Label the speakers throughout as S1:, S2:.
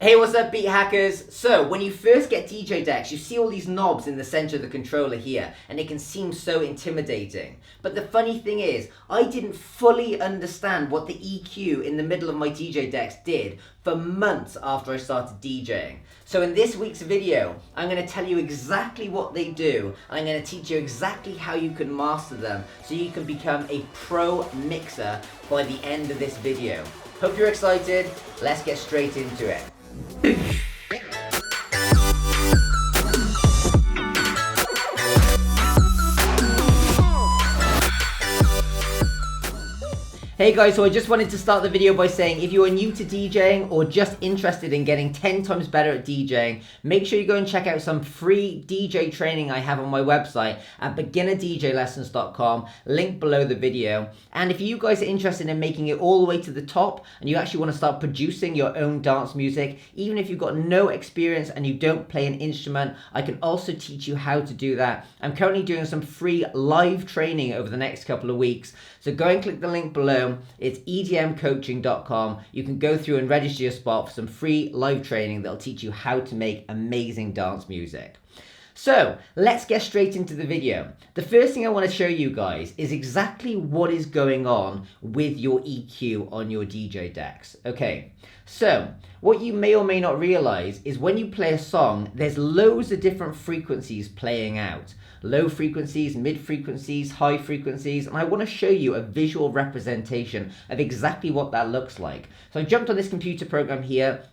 S1: Hey, what's up, beat hackers? So, when you first get DJ decks, you see all these knobs in the center of the controller here, and it can seem so intimidating. But the funny thing is, I didn't fully understand what the EQ in the middle of my DJ decks did for months after I started DJing. So in this week's video, I'm going to tell you exactly what they do, and I'm going to teach you exactly how you can master them so you can become a pro mixer by the end of this video. Hope you're excited. Let's get straight into it. Hey guys, so I just wanted to start the video by saying if you are new to DJing or just interested in getting 10 times better at DJing, make sure you go and check out some free DJ training I have on my website at beginnerdjlessons.com, link below the video. And if you guys are interested in making it all the way to the top and you actually want to start producing your own dance music, even if you've got no experience and you don't play an instrument, I can also teach you how to do that. I'm currently doing some free live training over the next couple of weeks, so go and click the link below. It's edmcoaching.com. You can go through and register your spot for some free live training that'll teach you how to make amazing dance music. So let's get straight into the video. The first thing I want to show you guys is exactly what is going on with your EQ on your DJ decks. Okay, so what you may or may not realize is when you play a song, there's loads of different frequencies playing out. Low frequencies, mid frequencies, high frequencies, and I want to show you a visual representation of exactly what that looks like. So I jumped on this computer program here.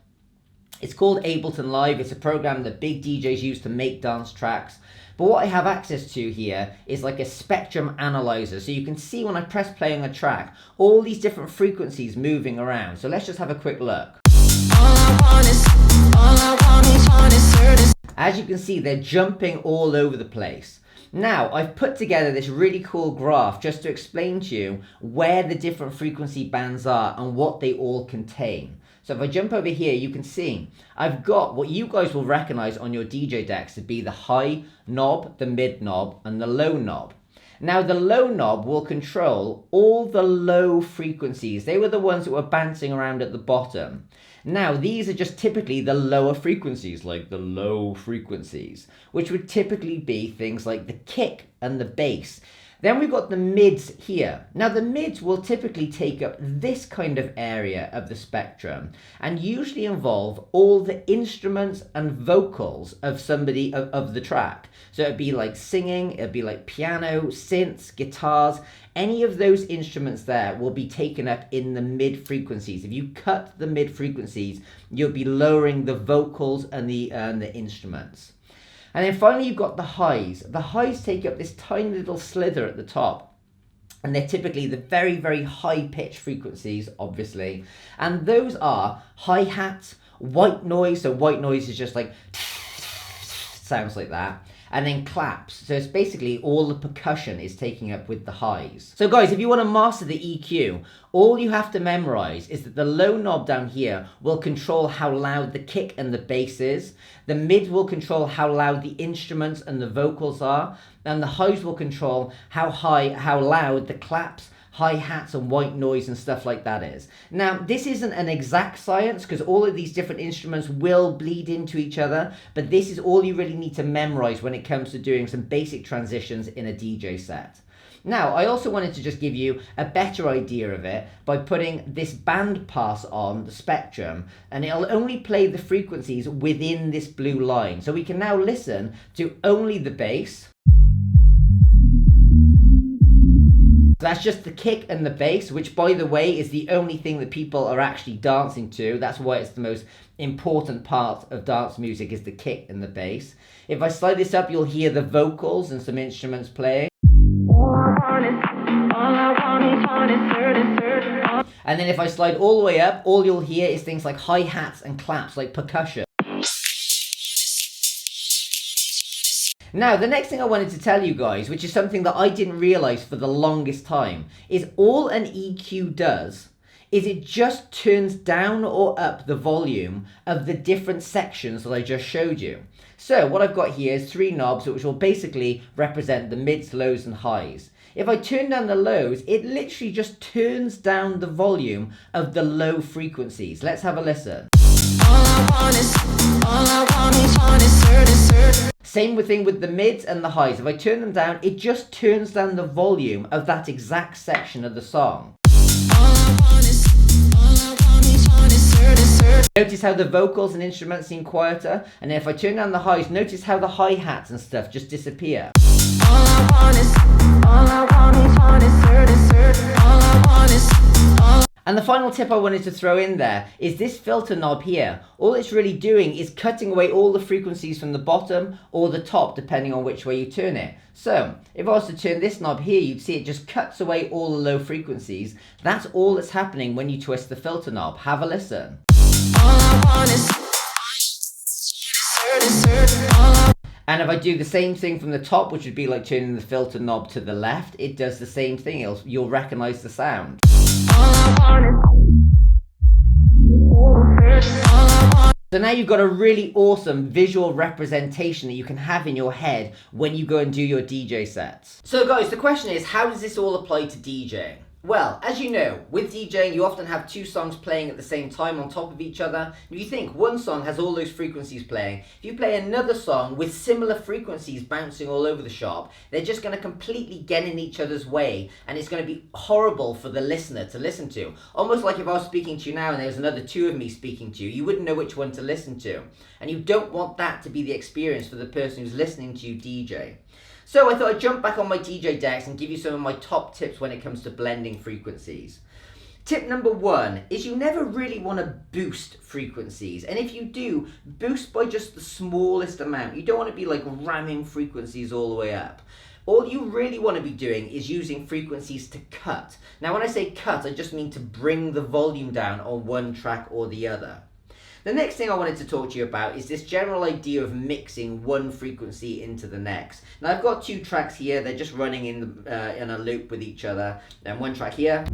S1: It's called Ableton Live. It's a program that big DJs use to make dance tracks. But what I have access to here is like a spectrum analyzer. So you can see when I press play on a track, all these different frequencies moving around. So let's just have a quick look. As you can see, they're jumping all over the place. Now, I've put together this really cool graph just to explain to you where the different frequency bands are and what they all contain. So if I jump over here, you can see I've got what you guys will recognize on your DJ decks to be the high knob, the mid knob, and the low knob. Now, the low knob will control all the low frequencies. They were the ones that were bouncing around at the bottom. Now, these are just typically the lower frequencies, like the low frequencies, which would typically be things like the kick and the bass. Then we've got the mids here. Now, the mids will typically take up this kind of area of the spectrum and usually involve all the instruments and vocals of somebody of the track. So it'd be like singing, it'd be like piano, synths, guitars. Any of those instruments there will be taken up in the mid frequencies. If you cut the mid frequencies, you'll be lowering the vocals and the instruments. And then finally, you've got the highs. The highs take up this tiny little slither at the top. And they're typically the very, very high pitch frequencies, obviously. And those are hi-hats, white noise. So white noise is just like, sounds like that. And then claps. So it's basically all the percussion is taking up with the highs. So guys, if you want to master the EQ, all you have to memorize is that the low knob down here will control how loud the kick and the bass is. The mid will control how loud the instruments and the vocals are. And the highs will control how loud the claps, hi-hats and white noise and stuff like that is. Now, this isn't an exact science because all of these different instruments will bleed into each other, but this is all you really need to memorize when it comes to doing some basic transitions in a DJ set. Now, I also wanted to just give you a better idea of it by putting this band pass on the spectrum, and it'll only play the frequencies within this blue line. So we can now listen to only the bass. That's just the kick and the bass, which by the way is the only thing that people are actually dancing to. That's why it's the most important part of dance music is the kick and the bass. If I slide this up, you'll hear the vocals and some instruments playing. And then if I slide all the way up, all you'll hear is things like hi-hats and claps, like percussion. Now, the next thing I wanted to tell you guys, which is something that I didn't realize for the longest time, is all an EQ does is it just turns down or up the volume of the different sections that I just showed you. So what I've got here is 3 knobs, which will basically represent the mids, lows and highs. If I turn down the lows, it literally just turns down the volume of the low frequencies. Let's have a listen. All I Same thing with the mids and the highs. If I turn them down, it just turns down the volume of that exact section of the song. Notice how the vocals and instruments seem quieter, and then if I turn down the highs, notice how the hi-hats and stuff just disappear. And the final tip I wanted to throw in there is this filter knob here. All it's really doing is cutting away all the frequencies from the bottom or the top, depending on which way you turn it. So if I was to turn this knob here, you'd see it just cuts away all the low frequencies. That's all that's happening when you twist the filter knob. Have a listen. And if I do the same thing from the top, which would be like turning the filter knob to the left, it does the same thing. You'll recognize the sound. So now you've got a really awesome visual representation that you can have in your head when you go and do your DJ sets. So guys, the question is, how does this all apply to DJing? Well, as you know, with DJing, you often have two songs playing at the same time on top of each other. If you think one song has all those frequencies playing, if you play another song with similar frequencies bouncing all over the shop, they're just going to completely get in each other's way, and it's going to be horrible for the listener to listen to. Almost like if I was speaking to you now and there was another two of me speaking to you, you wouldn't know which one to listen to. And you don't want that to be the experience for the person who's listening to you DJ. So I thought I'd jump back on my DJ decks and give you some of my top tips when it comes to blending frequencies. Tip number one is you never really want to boost frequencies. And if you do, boost by just the smallest amount. You don't want to be like ramming frequencies all the way up. All you really want to be doing is using frequencies to cut. Now when I say cut, I just mean to bring the volume down on one track or the other. The next thing I wanted to talk to you about is this general idea of mixing one frequency into the next. Now I've got two tracks here, they're just running in a loop with each other. And one track here,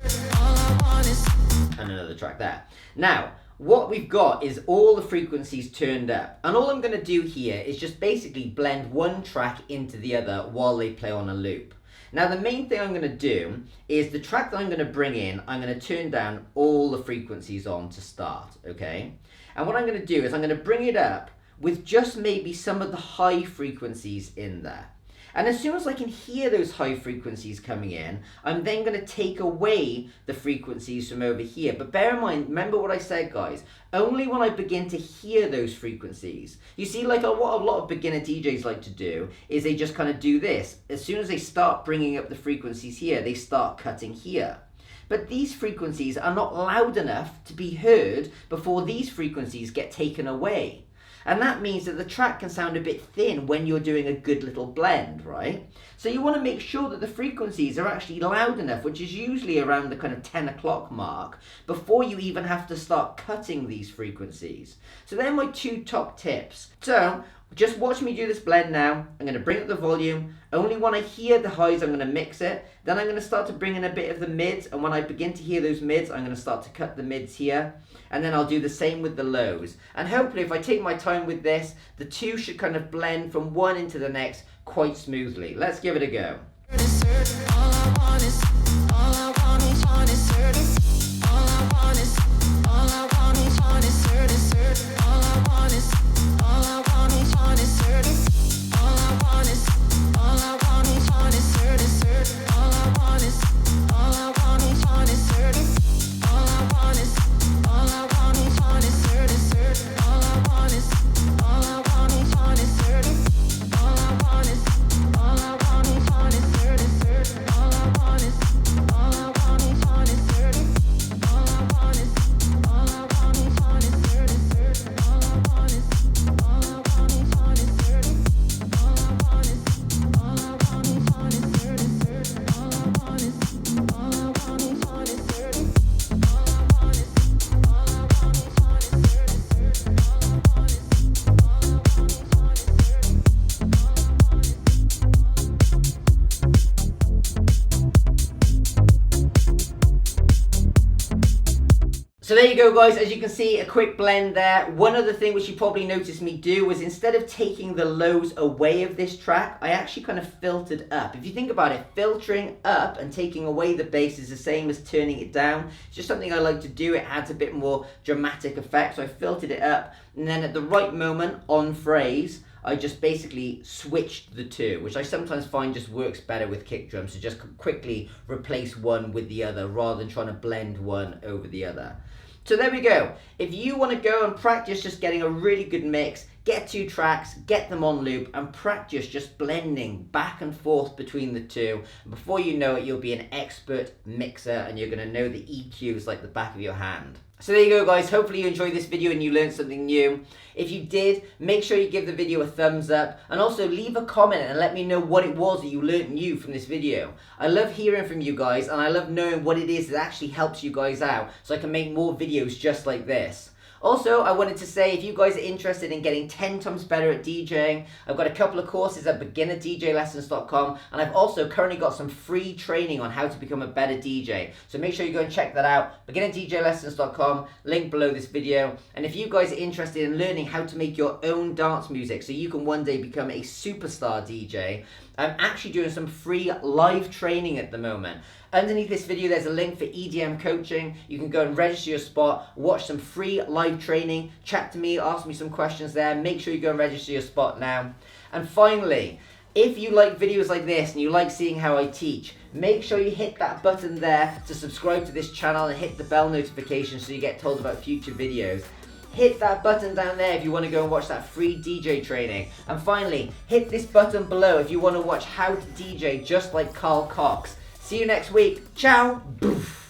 S1: and another track there. Now, what we've got is all the frequencies turned up. And all I'm going to do here is just basically blend one track into the other while they play on a loop. Now the main thing I'm going to do is the track that I'm going to bring in, I'm going to turn down all the frequencies on to start, okay? And what I'm going to do is I'm going to bring it up with just maybe some of the high frequencies in there. And as soon as I can hear those high frequencies coming in, I'm then going to take away the frequencies from over here. But bear in mind, remember what I said, guys, only when I begin to hear those frequencies. You see, like what a lot of beginner DJs like to do is they just kind of do this. As soon as they start bringing up the frequencies here, they start cutting here. But these frequencies are not loud enough to be heard before these frequencies get taken away. And that means that the track can sound a bit thin when you're doing a good little blend, right? So you want to make sure that the frequencies are actually loud enough, which is usually around the kind of 10 o'clock mark, before you even have to start cutting these frequencies. So they're my two top tips. So just watch me do this blend now. I'm going to bring up the volume. Only when I hear the highs, I'm going to mix it. Then I'm going to start to bring in a bit of the mids. And when I begin to hear those mids, I'm going to start to cut the mids here. And then I'll do the same with the lows. And hopefully if I take my time with this, the two should kind of blend from one into the next quite smoothly. Let's give it a go.
S2: All I want is
S1: go, guys. As you can see, a quick blend there. One other thing which you probably noticed me do was instead of taking the lows away of this track, I actually kind of filtered up. If you think about it, filtering up and taking away the bass is the same as turning it down. It's just something I like to do. It adds a bit more dramatic effect. So I filtered it up, and then at the right moment on phrase, I just basically switched the two, which I sometimes find just works better with kick drums, to just quickly replace one with the other rather than trying to blend one over the other. So there we go. If you want to go and practice just getting a really good mix, get 2 tracks, get them on loop, and practice just blending back and forth between the two. Before you know it, you'll be an expert mixer and you're going to know the EQs like the back of your hand. So there you go, guys. Hopefully you enjoyed this video and you learned something new. If you did, make sure you give the video a thumbs up, and also leave a comment and let me know what it was that you learned new from this video. I love hearing from you guys, and I love knowing what it is that actually helps you guys out so I can make more videos just like this. Also, I wanted to say, if you guys are interested in getting 10 times better at DJing, I've got a couple of courses at beginnerdjlessons.com, and I've also currently got some free training on how to become a better DJ. So make sure you go and check that out, beginnerdjlessons.com, link below this video. And if you guys are interested in learning how to make your own dance music so you can one day become a superstar DJ, I'm actually doing some free live training at the moment. Underneath this video, there's a link for EDM Coaching. You can go and register your spot, watch some free live training, chat to me, ask me some questions there. Make sure you go and register your spot now. And finally, if you like videos like this and you like seeing how I teach, make sure you hit that button there to subscribe to this channel and hit the bell notification so you get told about future videos. Hit that button down there if you want to go and watch that free DJ training. And finally, hit this button below if you want to watch how to DJ just like Carl Cox. See you next week. Ciao. Boof.